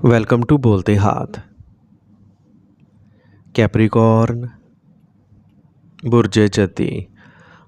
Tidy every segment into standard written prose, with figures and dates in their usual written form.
Welcome to बोलते हाथ। Capricorn, बुर्ज जती।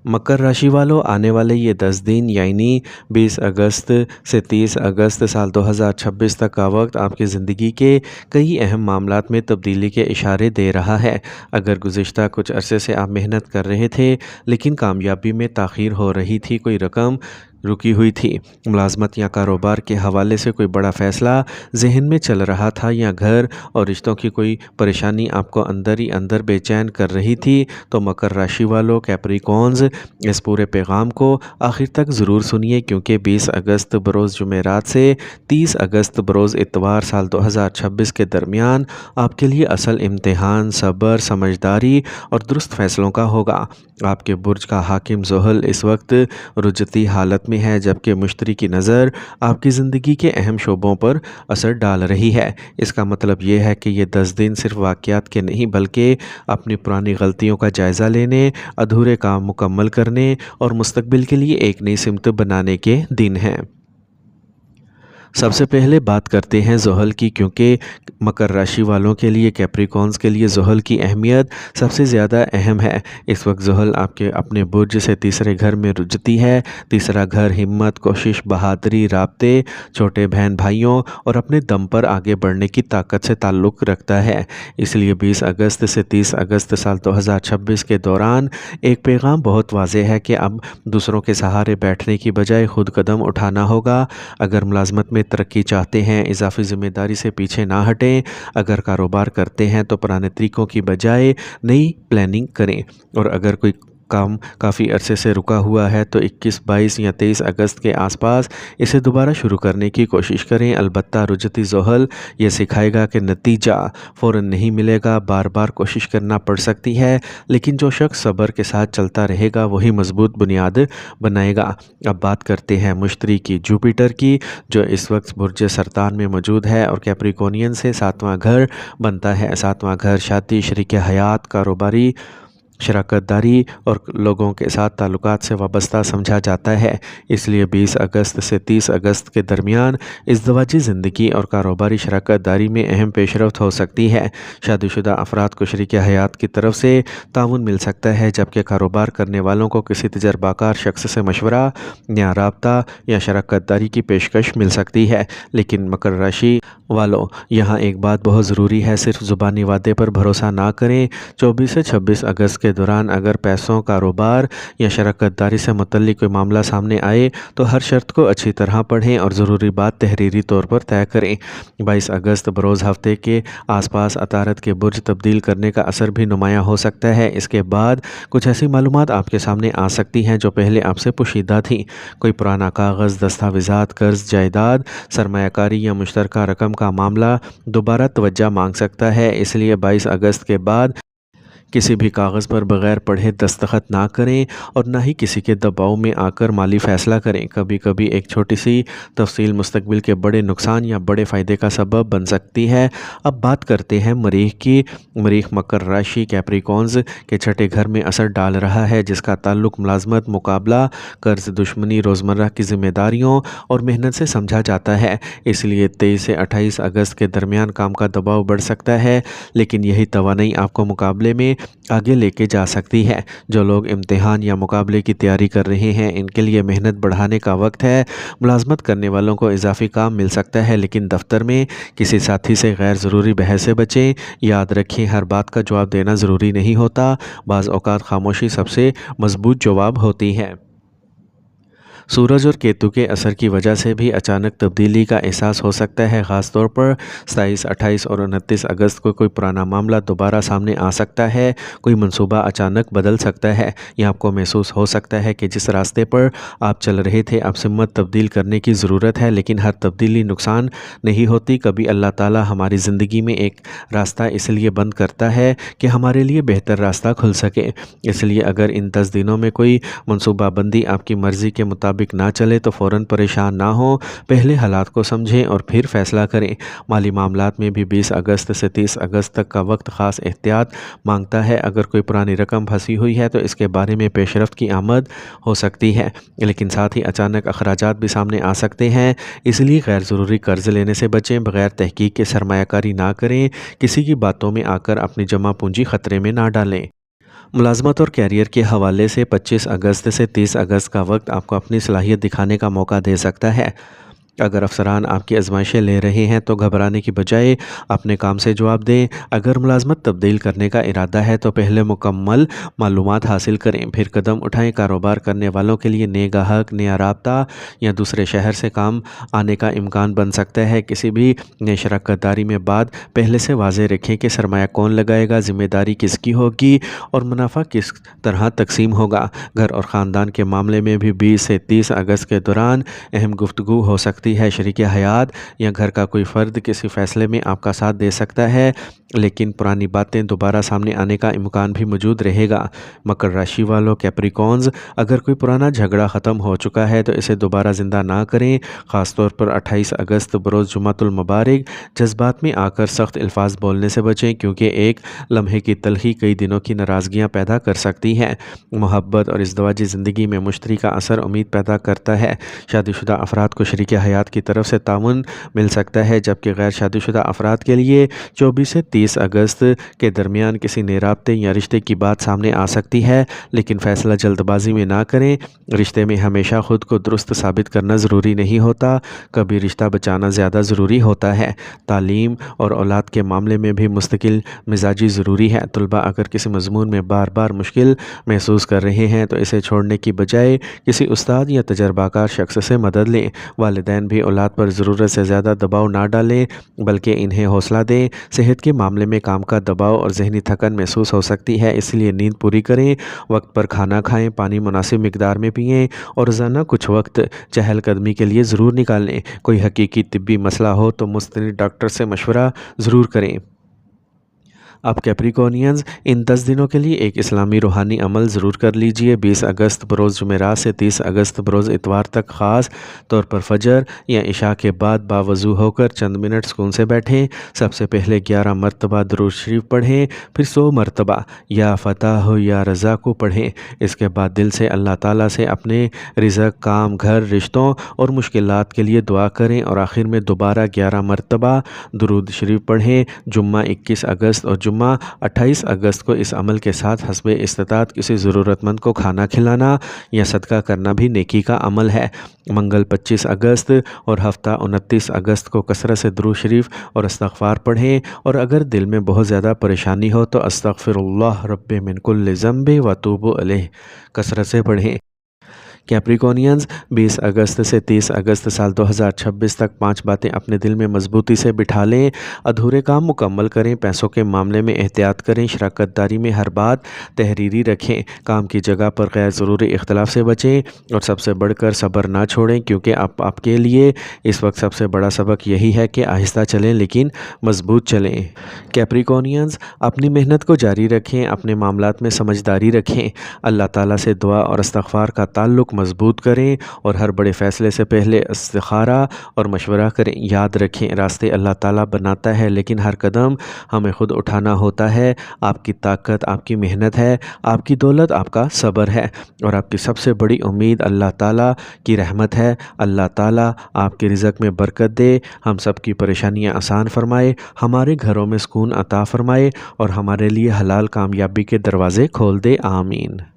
मकर राशि वालों, आने वाले ये 10 दिन यानी 20 अगस्त से 30 अगस्त साल 2026 तक का वक्त आपकी ज़िंदगी के कई अहम मामलात में तब्दीली के इशारे दे रहा है। अगर गुज़िश्ता कुछ अरसे से आप मेहनत कर रहे थे लेकिन कामयाबी में ताख़ीर हो रही थी, कोई रकम रुकी हुई थी, मुलाजमत या कारोबार के हवाले से कोई बड़ा फ़ैसला जहन में चल रहा था, या घर और रिश्तों की कोई परेशानी आपको अंदर ही अंदर बेचैन कर रही थी, तो मकर राशि वालों, कैप्रिकॉर्न्स, इस पूरे पैगाम को आखिर तक ज़रूर सुनिए, क्योंकि 20 अगस्त बरोज़ जुमेरात से 30 अगस्त बरोज़ इतवार साल 2026 के दरमियान आपके लिए असल इम्तिहान सब्र, समझदारी और दुरुस्त फ़ैसलों का होगा। आपके बुर्ज का हाकिम ज़ोहल इस वक्त रुजती हालत में है, जबकि मुश्तरी की नज़र आपकी ज़िंदगी के अहम शोबों पर असर डाल रही है। इसका मतलब ये है कि ये 10 दिन सिर्फ वाक़यात के नहीं, बल्कि अपनी पुरानी गलतियों का जायज़ा लेने, अधूरे काम मुकम्मल करने और मुस्तकबिल के लिए एक नई सिमत बनाने के दिन हैं। सबसे पहले बात करते हैं ज़ोहल की, क्योंकि मकर राशि वालों के लिए, कैप्रिकॉर्न्स के लिए ज़ोहल की अहमियत सबसे ज़्यादा अहम है। इस वक्त ज़ोहल आपके अपने बुर्ज से तीसरे घर में रुजती है। तीसरा घर हिम्मत, कोशिश, बहादुरी, राब्ते, छोटे बहन भाइयों और अपने दम पर आगे बढ़ने की ताकत से ताल्लुक़ रखता है। इसलिए 20 अगस्त से 30 अगस्त साल 2026 के दौरान एक पैगाम बहुत वाज़ेह है कि अब दूसरों के सहारे बैठने की बजाय खुद कदम उठाना होगा। अगर मुलाजमत में तरक्की चाहते हैं, इजाफी ज़िम्मेदारी से पीछे ना हटें। अगर कारोबार करते हैं तो पुराने तरीक़ों की बजाय नई प्लानिंग करें, और अगर कोई काम काफ़ी अरसे से रुका हुआ है तो 21, 22 या 23 अगस्त के आसपास इसे दोबारा शुरू करने की कोशिश करें। अलबत्ता रुजती ज़ोहल ये सिखाएगा कि नतीजा फ़ौरन नहीं मिलेगा, बार बार कोशिश करना पड़ सकती है, लेकिन जो शख्स सब्र के साथ चलता रहेगा वही मजबूत बुनियाद बनाएगा। अब बात करते हैं मुश्तरी की, जुपिटर की, जो इस वक्त बुर्ज सरतान में मौजूद है और कैप्रिकॉर्नियन से 7वां घर बनता है। 7वां घर शादी, शरीक हयात, कारोबारी शराकतदारी और लोगों के साथ ताल्लुकात से वाबस्ता समझा जाता है। इसलिए 20 अगस्त से 30 अगस्त के दरमियान इज़्दवाजी ज़िंदगी और कारोबारी शराकतदारी में अहम पेशरफ्त हो सकती है। शादीशुदा अफराद को शरीक हयात की तरफ से ताउन मिल सकता है, जबकि कारोबार करने वालों को किसी तजर्बाकार शख्स से मशवरा या राब्ता या शराकतदारी की पेशकश मिल सकती है। लेकिन मकर राशि वालों, यहाँ एक बात बहुत ज़रूरी है, सिर्फ ज़ुबानी वादे पर भरोसा ना करें। 24 से 26 अगस्त के दौरान अगर पैसों, कारोबार या शराकतदारी से मुतल्लिक कोई मामला सामने आए तो हर शर्त को अच्छी तरह पढ़ें और ज़रूरी बात तहरीरी तौर पर तय करें। 22 अगस्त बरोज़ हफ्ते के आसपास अतारत के बुर्ज तब्दील करने का असर भी नुमायाँ हो सकता है। इसके बाद कुछ ऐसी मालूमात आपके सामने आ सकती हैं जो पहले आपसे पोशीदा थी। कोई पुराना कागज़, दस्तावेज़ात, कर्ज, जायदाद, सरमायाकारी या मुश्तरका रकम का मामला दोबारा तवज्जो मांग सकता है। इसलिए 22 अगस्त के बाद किसी भी कागज़ पर बग़ैर पढ़े दस्तखत ना करें और ना ही किसी के दबाव में आकर माली फ़ैसला करें। कभी कभी एक छोटी सी तफसील मुस्तकबिल के बड़े नुकसान या बड़े फ़ायदे का सबब बन सकती है। अब बात करते हैं मरीख़ की। मरीख़ मकर राशि, कैप्रिकॉर्न्स के छठे घर में असर डाल रहा है, जिसका ताल्लुक़ मुलाजमत, मुकाबला, कर्ज, दुश्मनी, रोज़मर्रा की ज़िम्मेदारियों और मेहनत से समझा जाता है। इसलिए 23 से 28 अगस्त के दरमियान काम का दबाव बढ़ सकता है, लेकिन यही तवानाई आपको मुकाबले में आगे लेके जा सकती है। जो लोग इम्तिहान या मुकाबले की तैयारी कर रहे हैं, इनके लिए मेहनत बढ़ाने का वक्त है। मुलाजमत करने वालों को इजाफी काम मिल सकता है, लेकिन दफ्तर में किसी साथी से गैर ज़रूरी बहस से बचें। याद रखें, हर बात का जवाब देना ज़रूरी नहीं होता, बाज़ औक़ात खामोशी सबसे मजबूत जवाब होती है। सूरज और केतु के असर की वजह से भी अचानक तब्दीली का एहसास हो सकता है। ख़ास तौर पर 27, 28 और 29 अगस्त को कोई पुराना मामला दोबारा सामने आ सकता है। कोई मंसूबा अचानक बदल सकता है, या आपको महसूस हो सकता है कि जिस रास्ते पर आप चल रहे थे अब सिमत तब्दील करने की ज़रूरत है। लेकिन हर तब्दीली नुकसान नहीं होती। कभी अल्लाह ताला हमारी ज़िंदगी में एक रास्ता इसलिए बंद करता है कि हमारे लिए बेहतर रास्ता खुल सके। इसलिए अगर इन 10 दिनों में कोई मनसूबाबंदी आपकी मर्ज़ी के मुताबिक مطابق نہ چلے تو فوراً پریشان نہ ہوں، پہلے حالات کو سمجھیں اور پھر فیصلہ کریں۔ مالی معاملات میں بھی 20 اگست سے 30 اگست تک کا وقت خاص احتیاط مانگتا ہے۔ اگر کوئی پرانی رقم پھنسی ہوئی ہے تو اس کے بارے میں پیش رفت کی آمد ہو سکتی ہے، لیکن ساتھ ہی اچانک اخراجات بھی سامنے آ سکتے ہیں، اس لیے غیر ضروری قرض لینے سے بچیں۔ بغیر تحقیق کے سرمایہ کاری نہ کریں، کسی کی باتوں میں آ کر اپنی جمع پونجی خطرے میں نہ ڈالیں۔ ملازمت اور کیریئر کے حوالے سے 25 اگست سے 30 اگست کا وقت آپ کو اپنی صلاحیت دکھانے کا موقع دے سکتا ہے۔ اگر افسران آپ کی آزمائشیں لے رہے ہیں تو گھبرانے کی بجائے اپنے کام سے جواب دیں۔ اگر ملازمت تبدیل کرنے کا ارادہ ہے تو پہلے مکمل معلومات حاصل کریں، پھر قدم اٹھائیں۔ کاروبار کرنے والوں کے لیے نئے گاہک، نیا رابطہ یا دوسرے شہر سے کام آنے کا امکان بن سکتا ہے۔ کسی بھی نئے شراکت داری میں بات پہلے سے واضح رکھیں کہ سرمایہ کون لگائے گا، ذمہ داری کس کی ہوگی اور منافع کس طرح تقسیم ہوگا۔ گھر اور خاندان کے معاملے میں بھی 20 سے 30 اگست کے دوران اہم گفتگو ہو سکتی ہے۔ شریک حیات یا گھر کا کوئی فرد کسی فیصلے میں آپ کا ساتھ دے سکتا ہے، لیکن پرانی باتیں دوبارہ سامنے آنے کا امکان بھی موجود رہے گا۔ مکر راشی والوں، کیپریکونز، اگر کوئی پرانا جھگڑا ختم ہو چکا ہے تو اسے دوبارہ زندہ نہ کریں، خاص طور پر 28 اگست بروز جمعۃ المبارک۔ جذبات میں آ کر سخت الفاظ بولنے سے بچیں، کیونکہ ایک لمحے کی تلخی کئی دنوں کی ناراضگیاں پیدا کر سکتی ہے۔ محبت اور ازدواجی زندگی میں مشتری کا اثر امید پیدا کرتا ہے۔ شادی شدہ افراد کو شریک حیات کی طرف سے تعاون مل سکتا ہے، جبکہ غیر شادی شدہ افراد کے لیے 24 سے 30 اگست کے درمیان کسی نئے رابطے یا رشتے کی بات سامنے آ سکتی ہے، لیکن فیصلہ جلد بازی میں نہ کریں۔ رشتے میں ہمیشہ خود کو درست ثابت کرنا ضروری نہیں ہوتا، کبھی رشتہ بچانا زیادہ ضروری ہوتا ہے۔ تعلیم اور اولاد کے معاملے میں بھی مستقل مزاجی ضروری ہے۔ طلباء اگر کسی مضمون میں بار بار مشکل محسوس کر رہے ہیں تو اسے چھوڑنے کی بجائے کسی استاد یا تجربہ کار شخص سے مدد لیں۔ والدین بھی اولاد پر ضرورت سے زیادہ دباؤ نہ ڈالیں، بلکہ انہیں حوصلہ دیں۔ صحت کے معاملے میں کام کا دباؤ اور ذہنی تھکن محسوس ہو سکتی ہے، اس لیے نیند پوری کریں، وقت پر کھانا کھائیں، پانی مناسب مقدار میں پئیں اور روزانہ کچھ وقت چہل قدمی کے لیے ضرور نکالیں۔ کوئی حقیقی طبی مسئلہ ہو تو مستند ڈاکٹر سے مشورہ ضرور کریں۔ اب کیپریکونینز، ان 10 دنوں کے لیے ایک اسلامی روحانی عمل ضرور کر لیجئے۔ 20 اگست بروز جمعرات سے 30 اگست بروز اتوار تک خاص طور پر فجر یا عشاء کے بعد باوضو ہو کر چند منٹ سکون سے بیٹھیں۔ سب سے پہلے 11 مرتبہ درود شریف پڑھیں، پھر 100 مرتبہ یا فتح یا رضا کو پڑھیں۔ اس کے بعد دل سے اللہ تعالیٰ سے اپنے رزق، کام، گھر، رشتوں اور مشکلات کے لیے دعا کریں اور آخر میں دوبارہ 11 مرتبہ درود شریف پڑھیں۔ جمعہ 21 اگست اور جمعہ 28 اگست کو اس عمل کے ساتھ حسب استطاعت کسی ضرورت مند کو کھانا کھلانا یا صدقہ کرنا بھی نیکی کا عمل ہے۔ منگل 25 اگست اور ہفتہ 29 اگست کو کثرت سے درود شریف اور استغفار پڑھیں، اور اگر دل میں بہت زیادہ پریشانی ہو تو استغفر اللہ رب من کل ذنب واتوب الیہ کثرت سے پڑھیں۔ کیپریکونینز، 20 اگست سے 30 اگست سال 2026 تک 5 باتیں اپنے دل میں مضبوطی سے بٹھا لیں۔ ادھورے کام مکمل کریں، پیسوں کے معاملے میں احتیاط کریں، شراکت داری میں ہر بات تحریری رکھیں، کام کی جگہ پر غیر ضروری اختلاف سے بچیں اور سب سے بڑھ کر صبر نہ چھوڑیں، کیونکہ آپ کے لیے اس وقت سب سے بڑا سبق یہی ہے کہ آہستہ چلیں لیکن مضبوط چلیں۔ کیپریکونینز، اپنی محنت کو جاری رکھیں، اپنے معاملات میں سمجھداری رکھیں، اللہ تعالیٰ سے دعا اور استغفار کا تعلق مضبوط کریں اور ہر بڑے فیصلے سے پہلے استخارہ اور مشورہ کریں۔ یاد رکھیں، راستے اللہ تعالیٰ بناتا ہے، لیکن ہر قدم ہمیں خود اٹھانا ہوتا ہے۔ آپ کی طاقت آپ کی محنت ہے، آپ کی دولت آپ کا صبر ہے، اور آپ کی سب سے بڑی امید اللہ تعالیٰ کی رحمت ہے۔ اللہ تعالیٰ آپ کے رزق میں برکت دے، ہم سب کی پریشانیاں آسان فرمائے، ہمارے گھروں میں سکون عطا فرمائے اور ہمارے لیے حلال کامیابی کے دروازے کھول دے۔ آمین۔